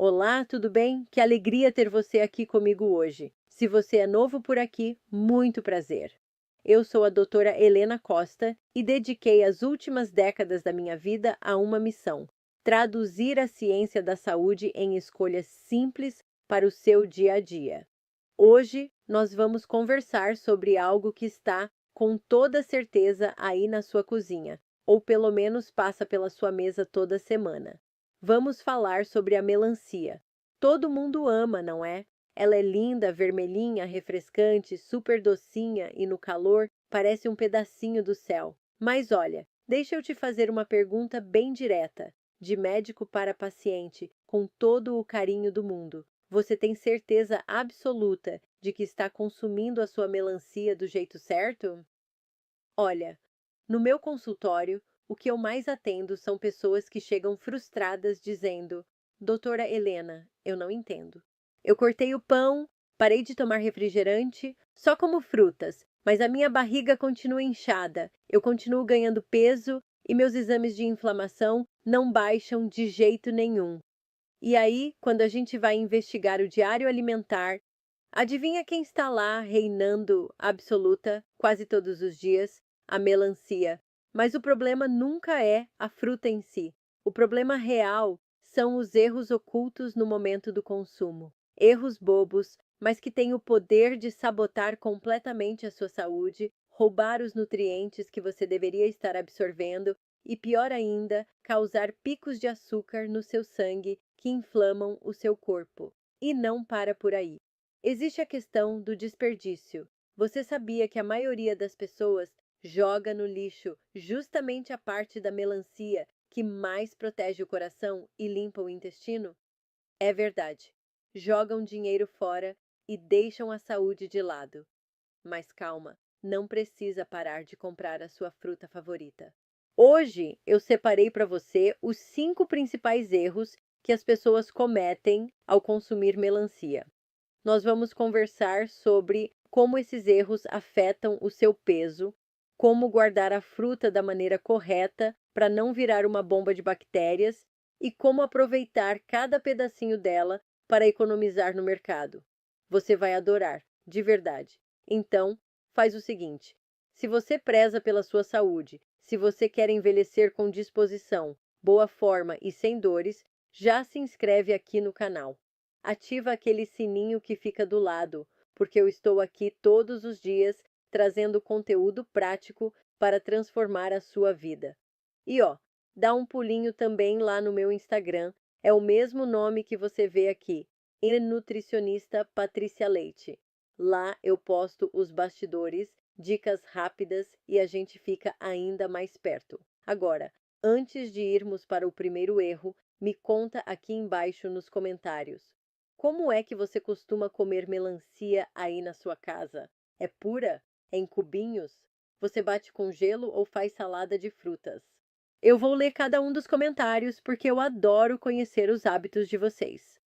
Olá, tudo bem? Que alegria ter você aqui comigo hoje. Se você é novo por aqui, muito prazer. Eu sou a doutora Helena Costa e dediquei as últimas décadas da minha vida a uma missão: traduzir a ciência da saúde em escolhas simples para o seu dia a dia. Hoje, nós vamos conversar sobre algo que está, com toda certeza, aí na sua cozinha, ou pelo menos passa pela sua mesa toda semana. Vamos falar sobre a melancia. Todo mundo ama, não é? Ela é linda, vermelhinha, refrescante, super docinha e no calor parece um pedacinho do céu. Mas olha, deixa eu te fazer uma pergunta bem direta, de médico para paciente, com todo o carinho do mundo. Você tem certeza absoluta de que está consumindo a sua melancia do jeito certo? Olha, no meu consultório, o que eu mais atendo são pessoas que chegam frustradas dizendo: Doutora Helena, eu não entendo. Eu cortei o pão, parei de tomar refrigerante, só como frutas, mas a minha barriga continua inchada, eu continuo ganhando peso e meus exames de inflamação não baixam de jeito nenhum. E aí, quando a gente vai investigar o diário alimentar, adivinha quem está lá reinando absoluta quase todos os dias? A melancia. Mas o problema nunca é a fruta em si. O problema real são os erros ocultos no momento do consumo. Erros bobos, mas que têm o poder de sabotar completamente a sua saúde, roubar os nutrientes que você deveria estar absorvendo e, pior ainda, causar picos de açúcar no seu sangue que inflamam o seu corpo. E não para por aí. Existe a questão do desperdício. Você sabia que a maioria das pessoas joga no lixo justamente a parte da melancia que mais protege o coração e limpa o intestino? É verdade. Jogam dinheiro fora e deixam a saúde de lado. Mas calma, não precisa parar de comprar a sua fruta favorita. Hoje eu separei para você os 5 principais erros que as pessoas cometem ao consumir melancia. Nós vamos conversar sobre como esses erros afetam o seu peso, como guardar a fruta da maneira correta para não virar uma bomba de bactérias e como aproveitar cada pedacinho dela para economizar no mercado. Você vai adorar, de verdade. Então, faz o seguinte: se você preza pela sua saúde, se você quer envelhecer com disposição, boa forma e sem dores, já se inscreve aqui no canal. Ativa aquele sininho que fica do lado, porque eu estou aqui todos os dias trazendo conteúdo prático para transformar a sua vida. E ó, dá um pulinho também lá no meu Instagram, é o mesmo nome que você vê aqui, Nutricionista Patrícia Leite. Lá eu posto os bastidores, dicas rápidas e a gente fica ainda mais perto. Agora, antes de irmos para o primeiro erro, me conta aqui embaixo nos comentários. Como é que você costuma comer melancia aí na sua casa? É pura? É em cubinhos? Você bate com gelo ou faz salada de frutas? Eu vou ler cada um dos comentários porque eu adoro conhecer os hábitos de vocês.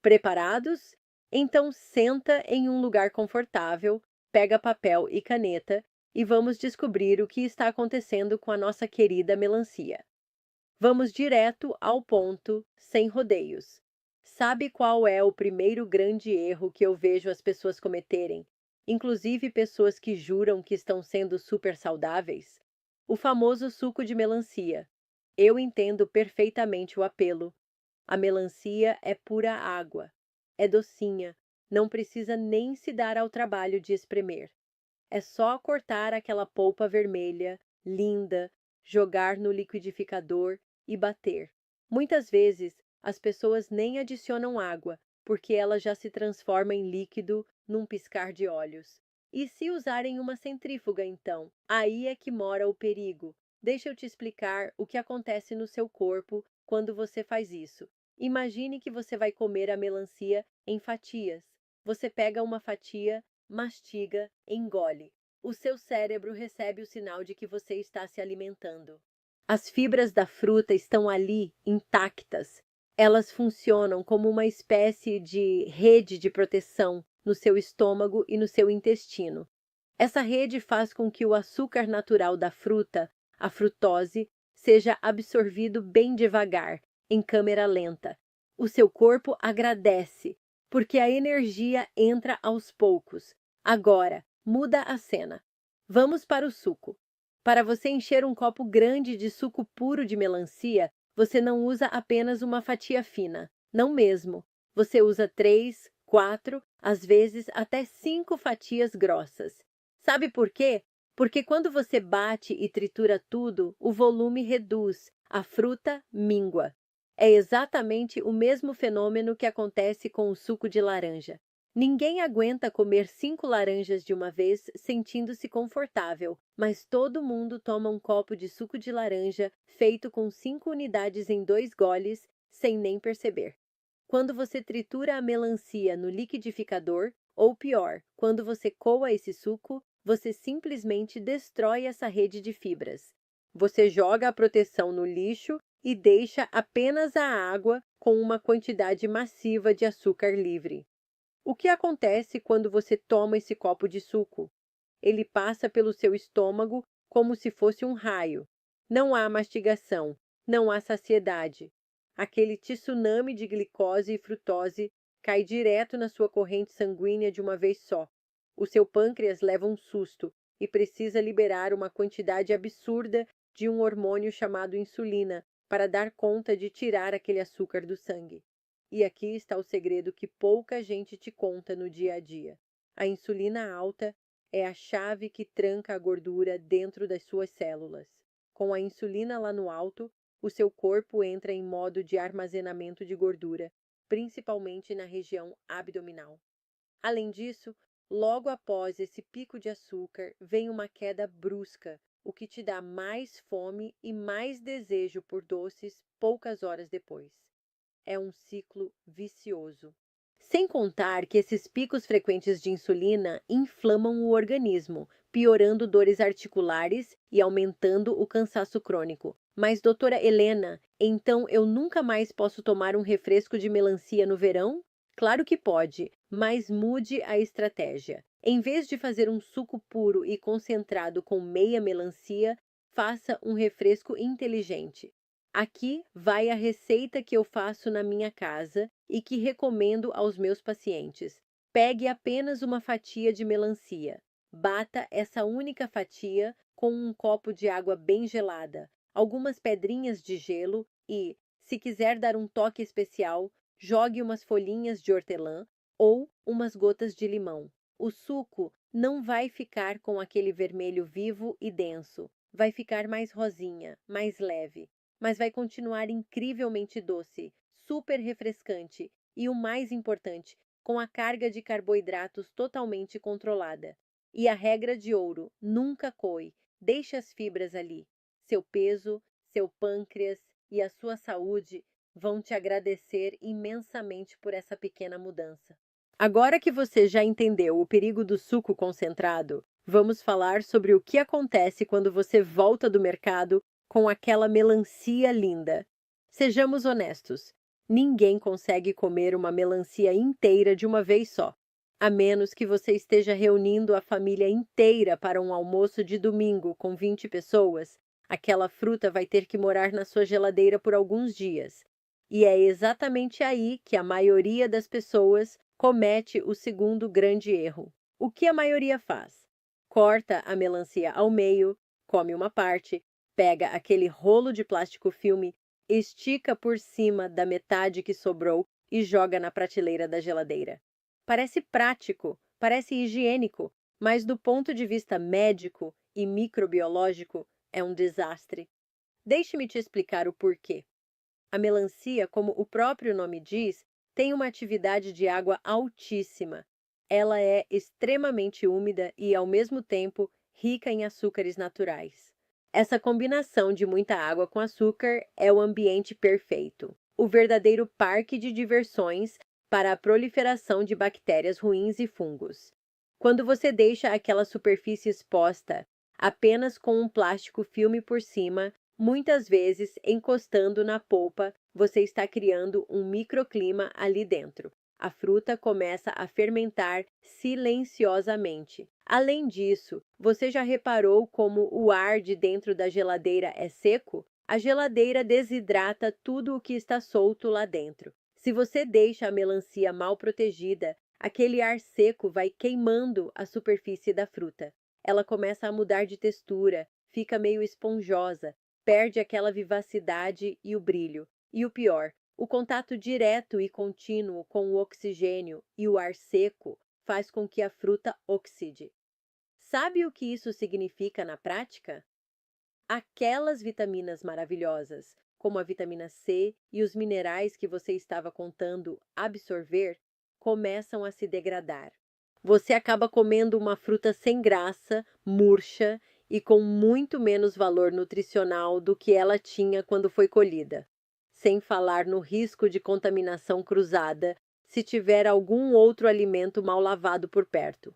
Preparados? Então senta em um lugar confortável, pega papel e caneta e vamos descobrir o que está acontecendo com a nossa querida melancia. Vamos direto ao ponto, sem rodeios. Sabe qual é o primeiro grande erro que eu vejo as pessoas cometerem, inclusive pessoas que juram que estão sendo super saudáveis? O famoso suco de melancia. Eu entendo perfeitamente o apelo. A melancia é pura água, é docinha, não precisa nem se dar ao trabalho de espremer. É só cortar aquela polpa vermelha, linda, jogar no liquidificador e bater. Muitas vezes, as pessoas nem adicionam água, porque ela já se transforma em líquido num piscar de olhos. E se usarem uma centrífuga, então? Aí é que mora o perigo. Deixa eu te explicar o que acontece no seu corpo quando você faz isso. Imagine que você vai comer a melancia em fatias. Você pega uma fatia, mastiga, engole. O seu cérebro recebe o sinal de que você está se alimentando. As fibras da fruta estão ali, intactas. Elas funcionam como uma espécie de rede de proteção no seu estômago e no seu intestino. Essa rede faz com que o açúcar natural da fruta, a frutose, seja absorvido bem devagar, em câmera lenta. O seu corpo agradece, porque a energia entra aos poucos. Agora, muda a cena. Vamos para o suco. Para você encher um copo grande de suco puro de melancia, você não usa apenas uma fatia fina. Não mesmo. Você usa 3, 4, às vezes até 5 fatias grossas. Sabe por quê? Porque quando você bate e tritura tudo, o volume reduz, a fruta mingua. É exatamente o mesmo fenômeno que acontece com o suco de laranja. Ninguém aguenta comer 5 laranjas de uma vez sentindo-se confortável, mas todo mundo toma um copo de suco de laranja feito com 5 unidades em 2 goles, sem nem perceber. Quando você tritura a melancia no liquidificador, ou pior, quando você coa esse suco, você simplesmente destrói essa rede de fibras. Você joga a proteção no lixo e deixa apenas a água com uma quantidade massiva de açúcar livre. O que acontece quando você toma esse copo de suco? Ele passa pelo seu estômago como se fosse um raio. Não há mastigação, não há saciedade. Aquele tsunami de glicose e frutose cai direto na sua corrente sanguínea de uma vez só. O seu pâncreas leva um susto e precisa liberar uma quantidade absurda de um hormônio chamado insulina para dar conta de tirar aquele açúcar do sangue. E aqui está o segredo que pouca gente te conta no dia a dia. A insulina alta é a chave que tranca a gordura dentro das suas células. Com a insulina lá no alto, o seu corpo entra em modo de armazenamento de gordura, principalmente na região abdominal. Além disso, logo após esse pico de açúcar, vem uma queda brusca, o que te dá mais fome e mais desejo por doces poucas horas depois. É um ciclo vicioso. Sem contar que esses picos frequentes de insulina inflamam o organismo, piorando dores articulares e aumentando o cansaço crônico. Mas, doutora Helena, então eu nunca mais posso tomar um refresco de melancia no verão? Claro que pode, mas mude a estratégia. Em vez de fazer um suco puro e concentrado com meia melancia, faça um refresco inteligente. Aqui vai a receita que eu faço na minha casa e que recomendo aos meus pacientes. Pegue apenas uma fatia de melancia. Bata essa única fatia com um copo de água bem gelada, algumas pedrinhas de gelo e, se quiser dar um toque especial, jogue umas folhinhas de hortelã ou umas gotas de limão. O suco não vai ficar com aquele vermelho vivo e denso, vai ficar mais rosinha, mais leve, mas vai continuar incrivelmente doce, super refrescante e, o mais importante, com a carga de carboidratos totalmente controlada. E a regra de ouro: nunca coe, deixe as fibras ali. Seu peso, seu pâncreas e a sua saúde vão te agradecer imensamente por essa pequena mudança. Agora que você já entendeu o perigo do suco concentrado, vamos falar sobre o que acontece quando você volta do mercado com aquela melancia linda. Sejamos honestos, ninguém consegue comer uma melancia inteira de uma vez só, a menos que você esteja reunindo a família inteira para um almoço de domingo com 20 pessoas. Aquela fruta vai ter que morar na sua geladeira por alguns dias. E é exatamente aí que a maioria das pessoas comete o segundo grande erro. O que a maioria faz? Corta a melancia ao meio, come uma parte, pega aquele rolo de plástico filme, estica por cima da metade que sobrou e joga na prateleira da geladeira. Parece prático, parece higiênico, mas do ponto de vista médico e microbiológico é um desastre. Deixe-me te explicar o porquê. A melancia, como o próprio nome diz, tem uma atividade de água altíssima. Ela é extremamente úmida e, ao mesmo tempo, rica em açúcares naturais. Essa combinação de muita água com açúcar é o ambiente perfeito, o verdadeiro parque de diversões para a proliferação de bactérias ruins e fungos. Quando você deixa aquela superfície exposta apenas com um plástico filme por cima, muitas vezes encostando na polpa, você está criando um microclima ali dentro. A fruta começa a fermentar silenciosamente. Além disso, você já reparou como o ar de dentro da geladeira é seco? A geladeira desidrata tudo o que está solto lá dentro. Se você deixa a melancia mal protegida, aquele ar seco vai queimando a superfície da fruta. Ela começa a mudar de textura, fica meio esponjosa, perde aquela vivacidade e o brilho. E o pior, o contato direto e contínuo com o oxigênio e o ar seco faz com que a fruta oxide. Sabe o que isso significa na prática? Aquelas vitaminas maravilhosas, como a vitamina C e os minerais que você estava contando absorver, começam a se degradar. Você acaba comendo uma fruta sem graça, murcha e com muito menos valor nutricional do que ela tinha quando foi colhida. Sem falar no risco de contaminação cruzada se tiver algum outro alimento mal lavado por perto.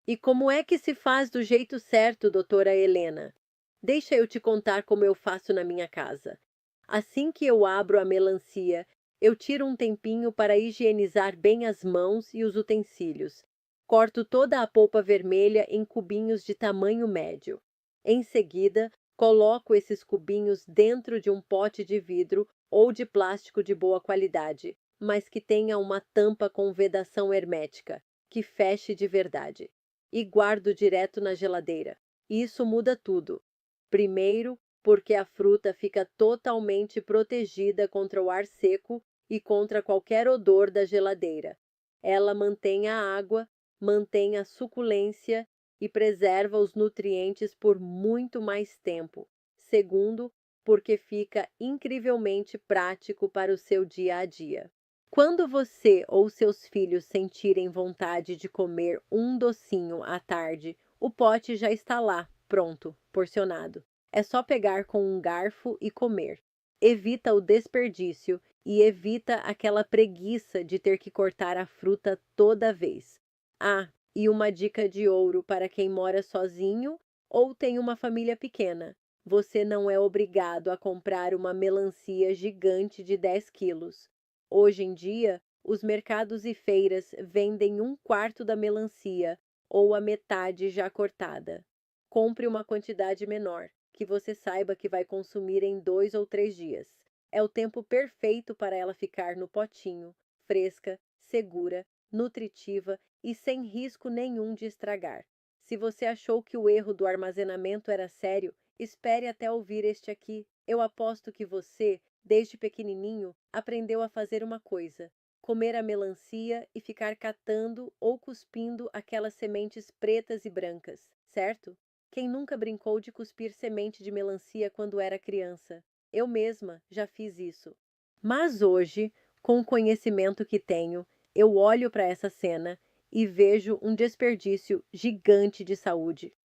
E como é que se faz do jeito certo, doutora Helena? Deixa eu te contar como eu faço na minha casa. Assim que eu abro a melancia, eu tiro um tempinho para higienizar bem as mãos e os utensílios. Corto toda a polpa vermelha em cubinhos de tamanho médio. Em seguida, coloco esses cubinhos dentro de um pote de vidro ou de plástico de boa qualidade, mas que tenha uma tampa com vedação hermética, que feche de verdade. E guardo direto na geladeira. Isso muda tudo. Primeiro, porque a fruta fica totalmente protegida contra o ar seco e contra qualquer odor da geladeira. Ela mantém a água, mantém a suculência e preserva os nutrientes por muito mais tempo. Segundo, porque fica incrivelmente prático para o seu dia a dia. Quando você ou seus filhos sentirem vontade de comer um docinho à tarde, o pote já está lá, pronto, porcionado. É só pegar com um garfo e comer. Evita o desperdício e evita aquela preguiça de ter que cortar a fruta toda vez. Ah, e uma dica de ouro para quem mora sozinho ou tem uma família pequena. Você não é obrigado a comprar uma melancia gigante de 10 quilos. Hoje em dia, os mercados e feiras vendem um quarto da melancia ou a metade já cortada. Compre uma quantidade menor, que você saiba que vai consumir em 2 ou 3 dias. É o tempo perfeito para ela ficar no potinho, fresca, segura, nutritiva e sem risco nenhum de estragar. Se você achou que o erro do armazenamento era sério, espere até ouvir este aqui. Eu aposto que você, desde pequenininho, aprendeu a fazer uma coisa: comer a melancia e ficar catando ou cuspindo aquelas sementes pretas e brancas, certo? Quem nunca brincou de cuspir semente de melancia quando era criança? Eu mesma já fiz isso. Mas hoje, com o conhecimento que tenho, eu olho para essa cena e vejo um desperdício gigante de saúde.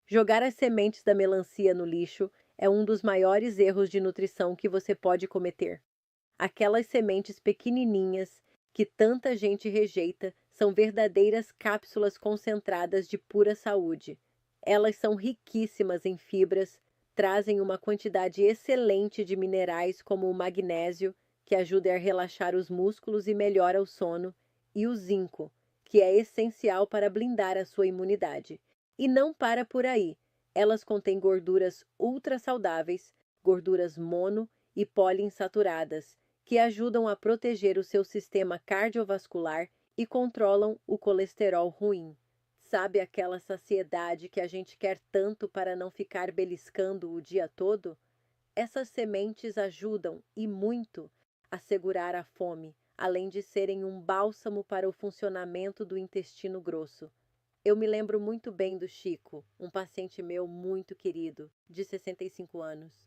Jogar as sementes da melancia no lixo é um dos maiores erros de nutrição que você pode cometer. Aquelas sementes pequenininhas que tanta gente rejeita são verdadeiras cápsulas concentradas de pura saúde. Elas são riquíssimas em fibras, trazem uma quantidade excelente de minerais como o magnésio, que ajuda a relaxar os músculos e melhora o sono, e o zinco, que é essencial para blindar a sua imunidade. E não para por aí. Elas contêm gorduras ultra saudáveis, gorduras mono e poliinsaturadas, que ajudam a proteger o seu sistema cardiovascular e controlam o colesterol ruim. Sabe aquela saciedade que a gente quer tanto para não ficar beliscando o dia todo? Essas sementes ajudam, e muito, a segurar a fome, além de serem um bálsamo para o funcionamento do intestino grosso. Eu me lembro muito bem do Chico, um paciente meu muito querido, de 65 anos.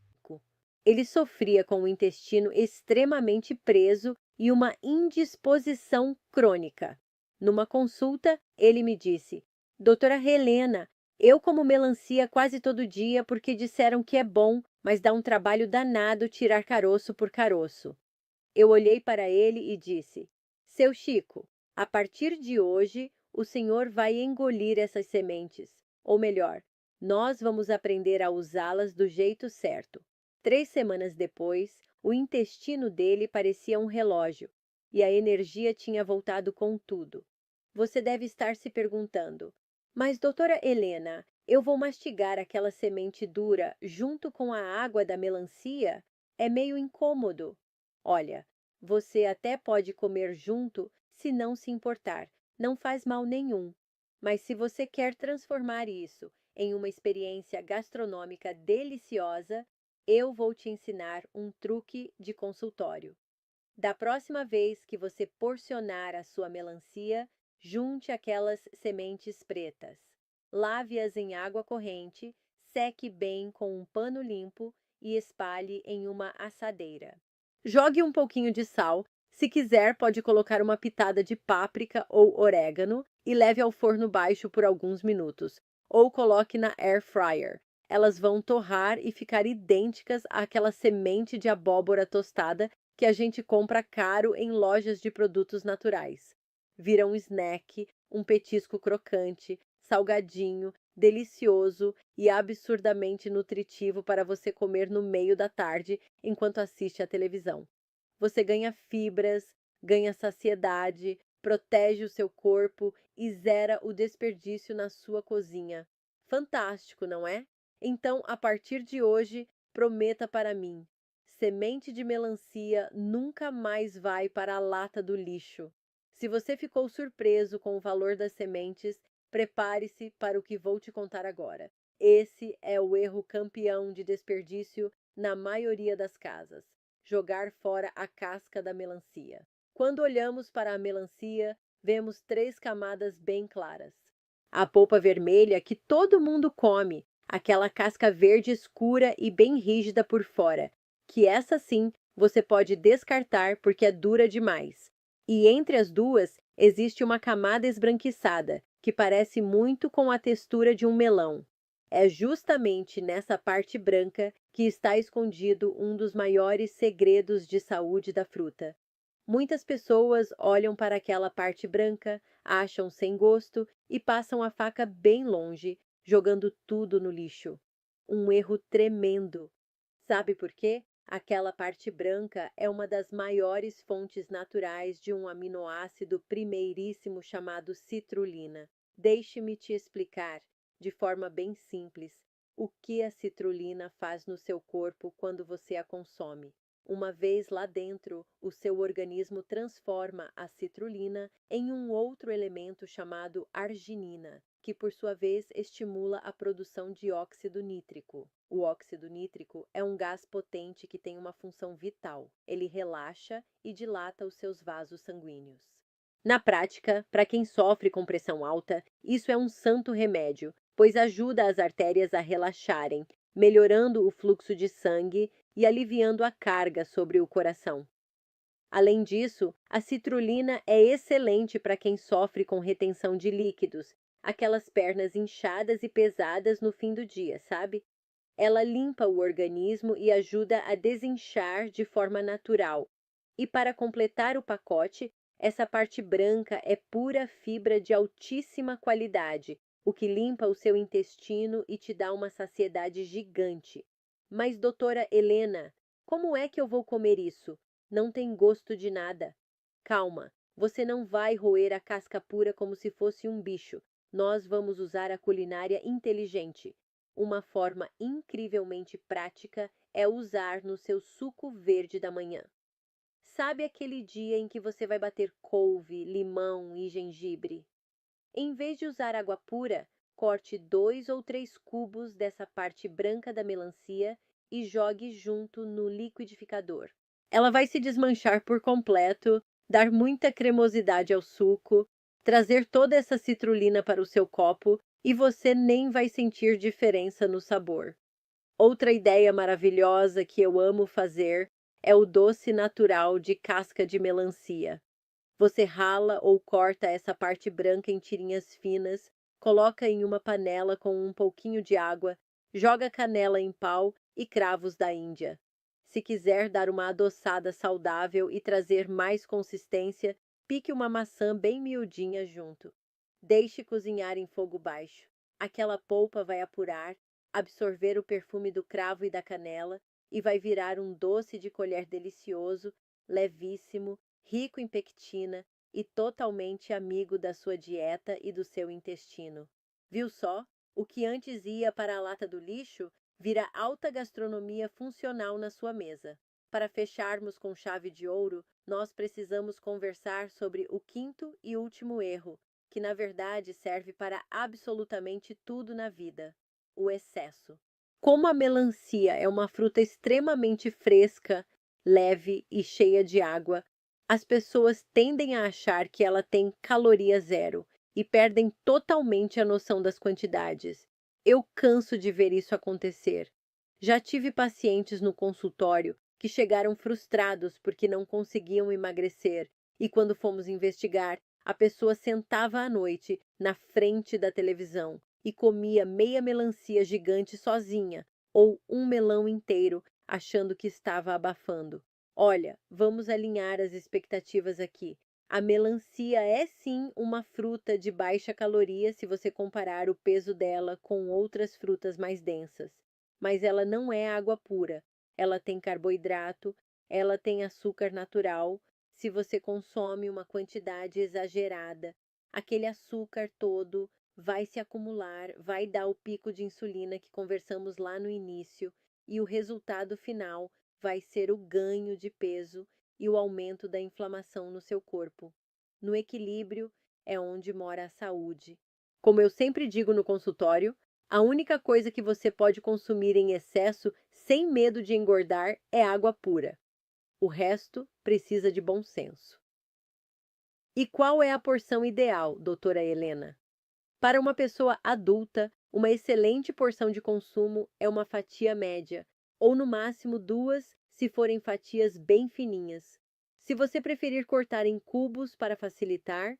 Ele sofria com o intestino extremamente preso e uma indisposição crônica. Numa consulta, ele me disse: Doutora Helena, eu como melancia quase todo dia porque disseram que é bom, mas dá um trabalho danado tirar caroço por caroço. Eu olhei para ele e disse: Seu Chico, a partir de hoje, o senhor vai engolir essas sementes. Ou melhor, nós vamos aprender a usá-las do jeito certo. 3 semanas depois, o intestino dele parecia um relógio e a energia tinha voltado com tudo. Você deve estar se perguntando: Mas, doutora Helena, eu vou mastigar aquela semente dura junto com a água da melancia? É meio incômodo. Olha, Você até pode comer junto se não se importar, não faz mal nenhum. Mas se você quer transformar isso em uma experiência gastronômica deliciosa, eu vou te ensinar um truque de consultório. Da próxima vez que você porcionar a sua melancia, junte aquelas sementes pretas. Lave-as em água corrente, seque bem com um pano limpo e espalhe em uma assadeira. Jogue um pouquinho de sal. Se quiser, pode colocar uma pitada de páprica ou orégano e leve ao forno baixo por alguns minutos. Ou coloque na air fryer. Elas vão torrar e ficar idênticas àquela semente de abóbora tostada que a gente compra caro em lojas de produtos naturais. Vira um snack, um petisco crocante, salgadinho, delicioso e absurdamente nutritivo para você comer no meio da tarde enquanto assiste à televisão. Você ganha fibras, ganha saciedade, protege o seu corpo e zera o desperdício na sua cozinha. Fantástico, não é? Então, a partir de hoje, prometa para mim: semente de melancia nunca mais vai para a lata do lixo. Se você ficou surpreso com o valor das sementes, prepare-se para o que vou te contar agora. Esse é o erro campeão de desperdício na maioria das casas: jogar fora a casca da melancia. Quando olhamos para a melancia, vemos três camadas bem claras. A polpa vermelha que todo mundo come, aquela casca verde escura e bem rígida por fora, que essa sim você pode descartar porque é dura demais. E entre as duas existe uma camada esbranquiçada, que parece muito com a textura de um melão. É justamente nessa parte branca que está escondido um dos maiores segredos de saúde da fruta. Muitas pessoas olham para aquela parte branca, acham sem gosto e passam a faca bem longe, jogando tudo no lixo. Um erro tremendo. Sabe por quê? Aquela parte branca é uma das maiores fontes naturais de um aminoácido primeiríssimo chamado citrulina. Deixe-me te explicar, de forma bem simples, o que a citrulina faz no seu corpo quando você a consome. Uma vez lá dentro, o seu organismo transforma a citrulina em um outro elemento chamado arginina, que por sua vez estimula a produção de óxido nítrico. O óxido nítrico é um gás potente que tem uma função vital. Ele relaxa e dilata os seus vasos sanguíneos. Na prática, para quem sofre com pressão alta, isso é um santo remédio, pois ajuda as artérias a relaxarem, melhorando o fluxo de sangue e aliviando a carga sobre o coração. Além disso, a citrulina é excelente para quem sofre com retenção de líquidos, aquelas pernas inchadas e pesadas no fim do dia, sabe? Ela limpa o organismo e ajuda a desinchar de forma natural. E para completar o pacote, essa parte branca é pura fibra de altíssima qualidade, o que limpa o seu intestino e te dá uma saciedade gigante. Mas, doutora Helena, como é que eu vou comer isso? Não tem gosto de nada. Calma, você não vai roer a casca pura como se fosse um bicho. Nós vamos usar a culinária inteligente. Uma forma incrivelmente prática é usar no seu suco verde da manhã. Sabe aquele dia em que você vai bater couve, limão e gengibre? Em vez de usar água pura, corte 2 ou 3 cubos dessa parte branca da melancia e jogue junto no liquidificador. Ela vai se desmanchar por completo, dar muita cremosidade ao suco, trazer toda essa citrulina para o seu copo e você nem vai sentir diferença no sabor. Outra ideia maravilhosa que eu amo fazer é o doce natural de casca de melancia. Você rala ou corta essa parte branca em tirinhas finas, coloca em uma panela com um pouquinho de água, joga canela em pau e cravos da Índia. Se quiser dar uma adoçada saudável e trazer mais consistência, pique uma maçã bem miudinha junto. Deixe cozinhar em fogo baixo. Aquela polpa vai apurar, absorver o perfume do cravo e da canela e vai virar um doce de colher delicioso, levíssimo, rico em pectina e totalmente amigo da sua dieta e do seu intestino. Viu só? O que antes ia para a lata do lixo vira alta gastronomia funcional na sua mesa. para fecharmos com chave de ouro, nós precisamos conversar sobre o quinto e último erro, que na verdade serve para absolutamente tudo na vida: o excesso. Como a melancia é uma fruta extremamente fresca, leve e cheia de água, as pessoas tendem a achar que ela tem caloria zero e perdem totalmente a noção das quantidades. Eu canso de ver isso acontecer. Já tive pacientes no consultório que chegaram frustrados porque não conseguiam emagrecer, e quando fomos investigar, a pessoa sentava à noite na frente da televisão e comia meia melancia gigante sozinha, ou um melão inteiro, achando que estava abafando. Olha, vamos alinhar as expectativas aqui. A melancia é sim uma fruta de baixa caloria se você comparar o peso dela com outras frutas mais densas, mas ela não é água pura. Ela tem carboidrato, ela tem açúcar natural. Se você consome uma quantidade exagerada, aquele açúcar todo vai se acumular, vai dar o pico de insulina que conversamos lá no início, e o resultado final vai ser o ganho de peso e o aumento da inflamação no seu corpo. No equilíbrio é onde mora a saúde. Como eu sempre digo no consultório, a única coisa que você pode consumir em excesso sem medo de engordar é água pura. O resto precisa de bom senso. E qual é a porção ideal, doutora Helena? Para uma pessoa adulta, uma excelente porção de consumo é uma fatia média, ou no máximo duas, se forem fatias bem fininhas. Se você preferir cortar em cubos para facilitar,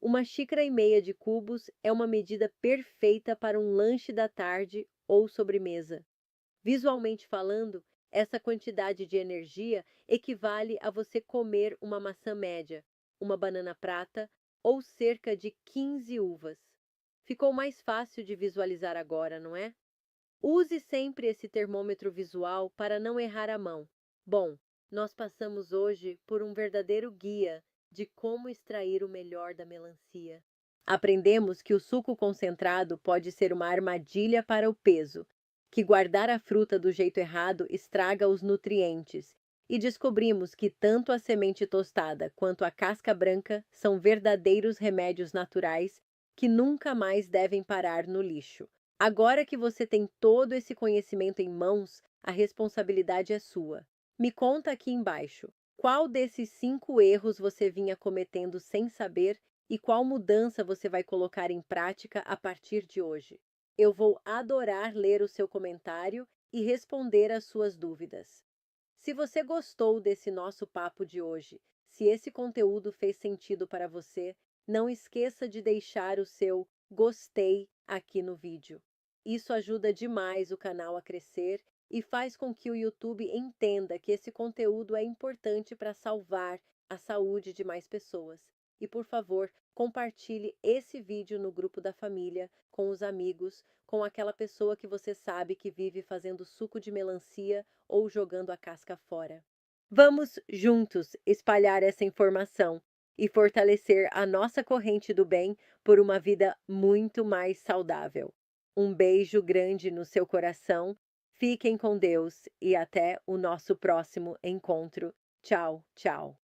uma xícara e meia de cubos é uma medida perfeita para um lanche da tarde ou sobremesa. Visualmente falando, essa quantidade de energia equivale a você comer uma maçã média, uma banana prata ou cerca de 15 uvas. Ficou mais fácil de visualizar agora, não é? Use sempre esse termômetro visual para não errar a mão. Bom, nós passamos hoje por um verdadeiro guia de como extrair o melhor da melancia. Aprendemos que o suco concentrado pode ser uma armadilha para o peso, que guardar a fruta do jeito errado estraga os nutrientes, e descobrimos que tanto a semente tostada quanto a casca branca são verdadeiros remédios naturais que nunca mais devem parar no lixo. Agora que você tem todo esse conhecimento em mãos, a responsabilidade é sua. Me conta aqui embaixo, qual desses 5 erros você vinha cometendo sem saber e qual mudança você vai colocar em prática a partir de hoje. Eu vou adorar ler o seu comentário e responder às suas dúvidas. Se você gostou desse nosso papo de hoje, se esse conteúdo fez sentido para você, não esqueça de deixar o seu gostei aqui no vídeo. Isso ajuda demais o canal a crescer e faz com que o YouTube entenda que esse conteúdo é importante para salvar a saúde de mais pessoas. E, por favor, compartilhe esse vídeo no grupo da família, com os amigos, com aquela pessoa que você sabe que vive fazendo suco de melancia ou jogando a casca fora. Vamos juntos espalhar essa informação e fortalecer a nossa corrente do bem por uma vida muito mais saudável. Um beijo grande no seu coração. Fiquem com Deus e até o nosso próximo encontro. Tchau, tchau.